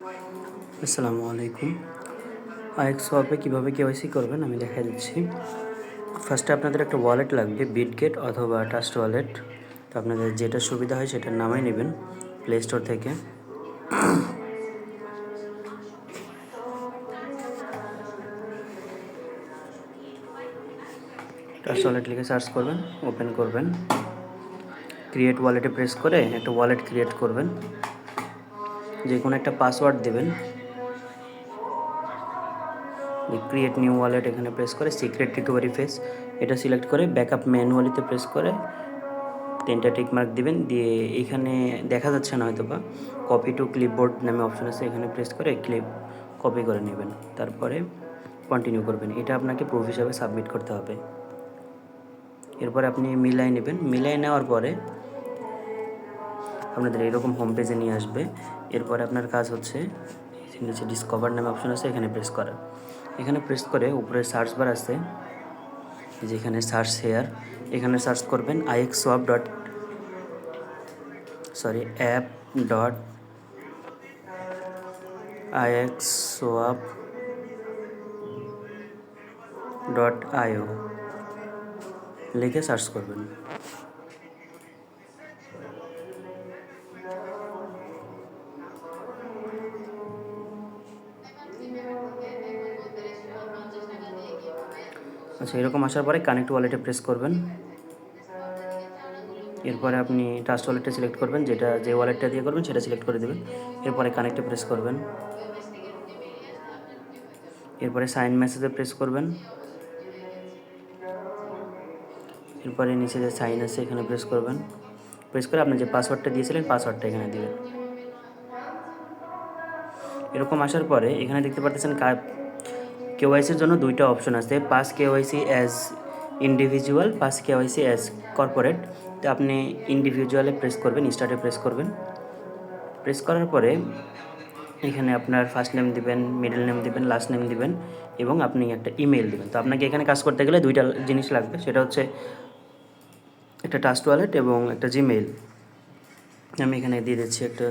আসসালামু আলাইকুম। আইএক্স সোয়াপে কীভাবে কেওয়াইসি করবেন আমি দেখাই দিচ্ছি। ফার্স্টে আপনাদের একটা ওয়ালেট লাগবে, বিটগেট অথবা ট্রাস্ট ওয়ালেট। তো আপনাদের যেটা সুবিধা হয় সেটার নামাই নেবেন প্লে স্টোর থেকে। ট্রাস্ট ওয়ালেট লিখে সার্চ করবেন, ওপেন করবেন, ক্রিয়েট ওয়ালেটে প্রেস করে একটা ওয়ালেট ক্রিয়েট করবেন। যে কোনো একটা পাসওয়ার্ড দেবেন। ক্রিয়েট নিউ ওয়ালেট এখানে প্রেস করে সিক্রেট রিকভারি ফেস এটা সিলেক্ট করে ব্যাকআপ ম্যানুয়ালিতে প্রেস করে 3টা টিক মার্ক দিবেন। দিয়ে এখানে দেখা যাচ্ছে না হয়তো বা কপি টু ক্লিপবোর্ড নামে অপশন আছে, এখানে প্রেস করে কপি করে নেবেন, তারপরে কন্টিনিউ করবেন। এটা আপনাকে প্রুফ হিসাবে সাবমিট করতে হবে। এরপরে আপনি মিলাই নেবেন। মিলাই নেওয়ার পরে আপনাদের এরকম হোম পেজে নিয়ে আসবে। এরপরে আপনার কাজ হচ্ছে নিচে ডিসকভার নামে অপশন আছে, এখানে প্রেস করা। এখানে প্রেস করে উপরে সার্চ বার আছে, যেখানে সার্চ হেয়ার, এখানে সার্চ করবেন app.ixswap.io লিখে সার্চ করবেন। আচ্ছা, এরকম আসার পরে কানেক্ট ওয়ালেটে প্রেস করবেন। এরপরে আপনি ট্রাস্ট ওয়ালেটটা সিলেক্ট করবেন, যে ওয়ালেটটা দিয়ে করবেন সেটা সিলেক্ট করে দেবেন। এরপরে কানেক্টে প্রেস করবেন। এরপরে সাইন মেসেজে প্রেস করবেন। এরপরে নিচে যে সাইন আছে এখানে প্রেস করবেন। প্রেস করে আপনি যে পাসওয়ার্ডটা দিয়েছিলেন পাসওয়ার্ডটা এখানে দেবেন। এরকম আসার পরে এখানে দেখতে পাচ্ছেন কেওয়াইসির জন্য 2টা অপশন আছে, pass KYC as individual, pass KYC as corporate. তো আপনি ইন্ডিভিজুয়ালে প্রেস করবেন, স্টার্টে প্রেস করবেন। প্রেস করার পরে এখানে আপনার ফার্স্ট নেম দিবেন, মিডল নেম দিবেন, লাস্ট নেম দিবেন এবং আপনি একটা ইমেল দিবেন। তো আপনাকে এখানে কাজ করতে গেলে 2টা জিনিস লাগবে, সেটা হচ্ছে একটা ট্রাস্ট ওয়ালেট এবং একটা জিমেইল। আমি এখানে দিয়ে দিচ্ছি একটা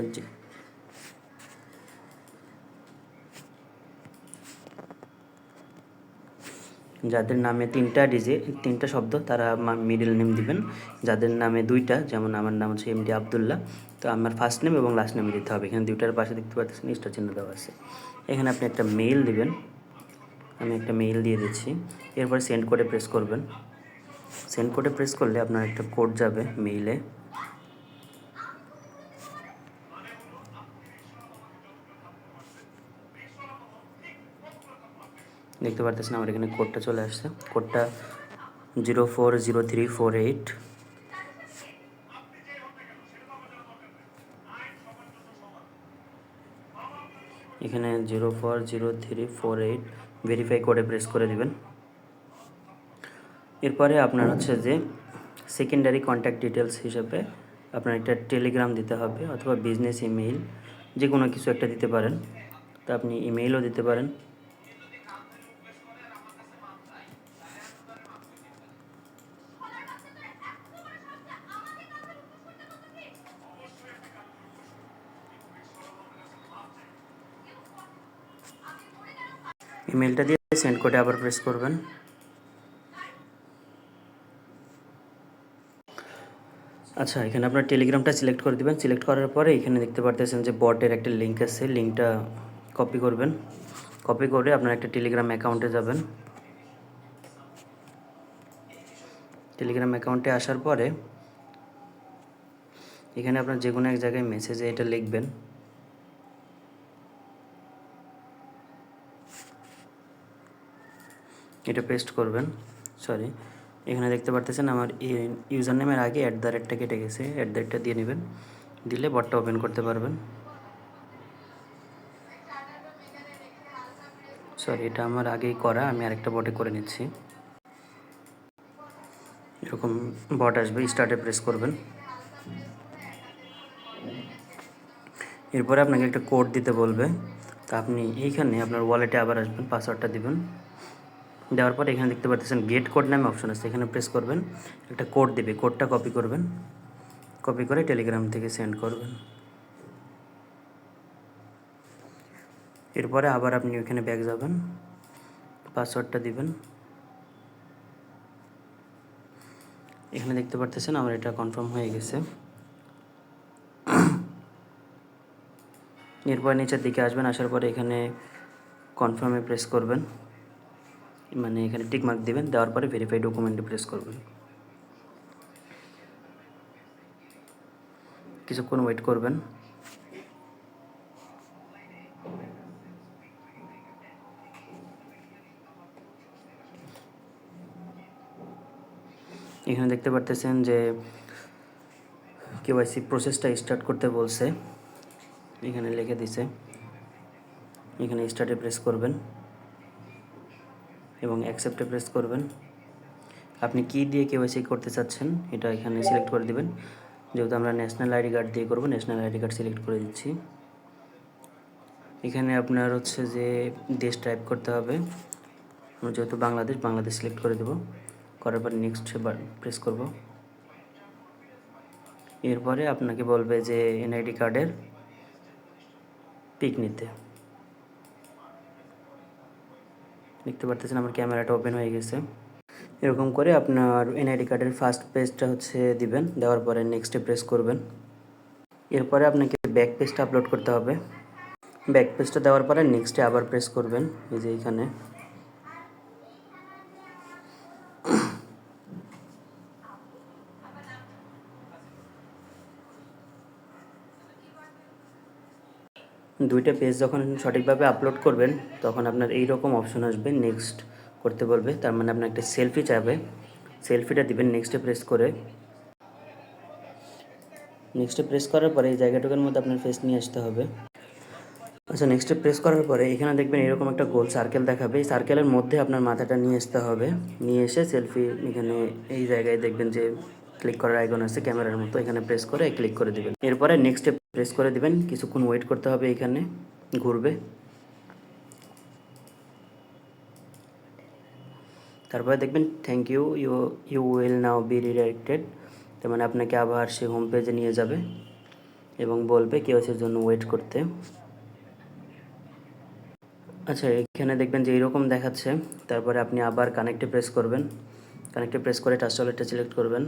যাদের নামে 3টা শব্দ তারা মিডল নেম দিবেন। যাদের নামে 2টা, যেমন আমার নাম হচ্ছে এমডি আবদুল্লাহ, তো আমার ফার্স্ট নেম এবং লাস্ট নেম দিতে হবে। এখানে 2টার পাশে দেখতে পাচ্ছেন স্টার চিহ্ন দেওয়া আছে। এখানে আপনি একটা মেইল দিবেন, আমি একটা মেইল দিয়ে দিচ্ছি। এরপরে সেন্ড কোডে প্রেস করবেন। সেন্ড কোডে প্রেস করলে আপনার একটা কোড যাবে মেইলে। দেখতে পারতেছেন আমার এখানে কোডটা চলে আসছে। কোডটা 040348। এখানে 040348 ভেরিফাই কোডে প্রেস করে দিবেন। এরপরে আপনার হচ্ছে যে সেকেন্ডারি কন্ট্যাক্ট ডিটেলস হিসেবে আপনার একটা টেলিগ্রাম দিতে হবে অথবা বিজনেস ইমেইল, যে কোনো কিছু একটা দিতে পারেন। তো আপনি ইমেইলও দিতে পারেন। ইমেলটা দিয়ে সেন্ড কোডে আবার প্রেস করবেন। আচ্ছা, এখানে আপনার টেলিগ্রামটা সিলেক্ট করে দেবেন। সিলেক্ট করার পরে এখানে দেখতে পারতেছেন যে বটের একটা লিঙ্ক আছে, লিঙ্কটা কপি করবেন। কপি করে আপনার একটা টেলিগ্রাম অ্যাকাউন্টে যাবেন। টেলিগ্রাম অ্যাকাউন্টে আসার পরে এখানে আপনার যে কোনো এক জায়গায় মেসেজে এটা লিখবেন। এটা পেস্ট করবেন। এখানে দেখতে পারতেছেন আমার ইউজার নেমের আগে @টা কেটে গেছে, @টা দিয়ে নেবেন। দিলে বটটা ওপেন করতে পারবেন। এটা আমার আগেই করা, আমি আরেকটা বটে করে নিচ্ছি। এরকম বট আসবে, স্টার্টে প্রেস করবেন। এরপরে আপনাকে একটা কোড দিতে বলবে। তা আপনি এইখানে আপনার ওয়ালেটে আবার আসবেন, পাসওয়ার্ডটা দিবেন। দেওয়ার পর এখানে দেখতে পাচ্ছেন গেট কোড নামে অপশন আছে, এখানে প্রেস করবেন। একটা কোড দেবে, কোডটা কপি করবেন। কপি করে টেলিগ্রাম থেকে সেন্ড করবেন। এরপরে আবার আপনি ওইখানে ব্যাক যাবেন, পাসওয়ার্ডটা দিবেন। এখানে দেখতে পারতেছেন আমার এটা কনফার্ম হয়ে গেছে। এরপর নিচের দিকে আসবেন, আসার পরে এখানে কনফার্মে প্রেস করবেন, মানে এখানে টিক মার্ক দিবেন, দেওয়ার পরে ভেরিফাই ডকুমেন্টে প্রেস করবেন। কিছুক্ষণ ওয়েট করবেন। এখানে দেখতে পারতেছেন যে কেওয়াইসি প্রসেসটা স্টার্ট করতে বলছে, এখানে লিখে দিছে। এখানে স্টার্টে প্রেস করবেন এবং অ্যাকসেপ্টে প্রেস করবেন। আপনি কি দিয়ে কেওয়াইসি করতে চাচ্ছেন এটা এখানে সিলেক্ট করে দিবেন। যেহেতু আমরা ন্যাশনাল আইডি কার্ড দিয়ে করব, ন্যাশনাল আইডি কার্ড সিলেক্ট করে দিচ্ছি। এখানে আপনার হচ্ছে যে দেশ টাইপ করতে হবে, যেহেতু বাংলাদেশ সিলেক্ট করে দেব। করার পর নেক্সট প্রেস করব। এরপরে আপনাকে বলবে যে এনআইডি কার্ডের পিক নিতে। দেখতে পারতেছেন আমার ক্যামেরাটা ওপেন হয়ে গেছে। এরকম করে আপনার এনআইডি কার্ডের ফার্স্ট পেজটা হচ্ছে দিবেন, দেওয়ার পরে নেক্সটে প্রেস করবেন। এরপরে আপনাকে ব্যাক পেজটা আপলোড করতে হবে। ব্যাক পেজটা দেওয়ার পরে নেক্সটে আবার প্রেস করবেন, এই যে এখানে। দুইটা পেজ যখন সঠিকভাবে আপলোড করবেন তখন আপনার এই রকম অপশন আসবে, নেক্সট করতে বলবে। তার মানে আপনার একটা সেলফি চাইবে, সেলফিটা দিবেন নেক্সটে প্রেস করে। নেক্সটে প্রেস করার পরে এই জায়গাটুকুর মধ্যে আপনার ফেস নিয়ে আসতে হবে। আচ্ছা, নেক্সটে প্রেস করার পরে এখানে দেখবেন এরকম একটা গোল সার্কেল দেখাবে। এই সার্কেলের মধ্যে আপনার মাথাটা নিয়ে আসতে হবে। নিয়ে এসে সেলফি এখানে এই জায়গায় দেখবেন যে ক্লিক করার আইকন আছে ক্যামেরার মতো, এখানে প্রেস করে ক্লিক করে দিবেন। এরপরে নেক্সটে প্রেস করে দিবেন, কিছুক্ষণ ওয়েট করতে হবে, এখানে ঘুরবে। তারপরে দেখবেন thank you, you will now be redirected. তার মানে আপনাকে আবার সে হোম পেজে নিয়ে যাবে এবং বলবে কেওয়াইসির জন্য ওয়েট করতে। আচ্ছা, এখানে দেখবেন যে এইরকম দেখাচ্ছে। তারপরে আপনি আবার কানেক্টে প্রেস করবেন, কানেক্টে প্রেস করে টাচ ওয়ালেটটা সিলেক্ট করবেন,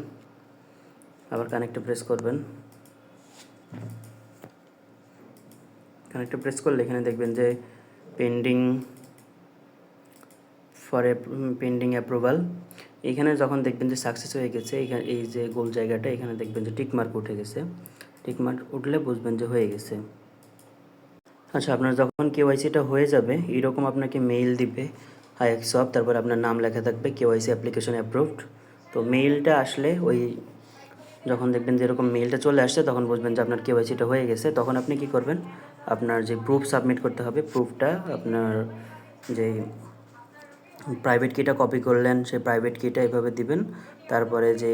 আবার কানেক্টে প্রেস করবেন। কানেক্টে প্রেস করলে এখানে দেখবেন যে পেন্ডিং পেন্ডিং অ্যাপ্রুভাল। এখানে যখন দেখবেন যে সাকসেস হয়ে গেছে, এখানে এই যে গোল জায়গাটা এখানে দেখবেন যে টিক মার্ক উঠে গেছে। টিক মার্ক উঠলে বুঝবেন যে হয়ে গেছে। আচ্ছা, আপনার যখন কেওয়াইসিটা হয়ে যাবে এইরকম আপনাকে মেইল দিবে, হাই এক্সপ, তারপর আপনার নাম লেখা থাকবে কেওয়াইসি অ্যাপ্লিকেশন অ্যাপ্রুভড। তো মেইলটা আসলে ওই যখন দেখবেন যে এরকম মেইলটা চলে আসছে তখন বুঝবেন যে আপনার কেওয়াইসিটা হয়ে গেছে। তখন আপনি কি করবেন, আপনার যে প্রুফ সাবমিট করতে হবে, প্রুফটা আপনার যে প্রাইভেট কিটা কপি করলেন সেই প্রাইভেট কিটা এভাবে দিবেন। তারপরে যে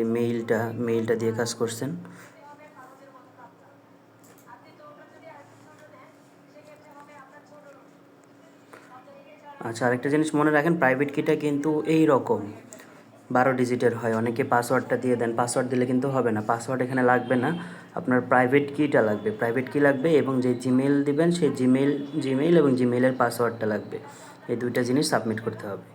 মেইলটা দিয়ে কাজ করছেন। আচ্ছা, আরেকটা জিনিস মনে রাখেন, প্রাইভেট কিটা কিন্তু এই রকম 12 ডিজিটের হয়। অনেকে পাসওয়ার্ডটা দিয়ে দেন, পাসওয়ার্ড দিলে কিন্তু হবে না, পাসওয়ার্ড এখানে লাগবে না, আপনার প্রাইভেট কিটা লাগবে। প্রাইভেট কি লাগবে এবং যে জিমেইল দিবেন সেই জিমেইল এবং জিমেইলের পাসওয়ার্ডটা লাগবে। এই দুইটা জিনিস সাবমিট করতে হবে।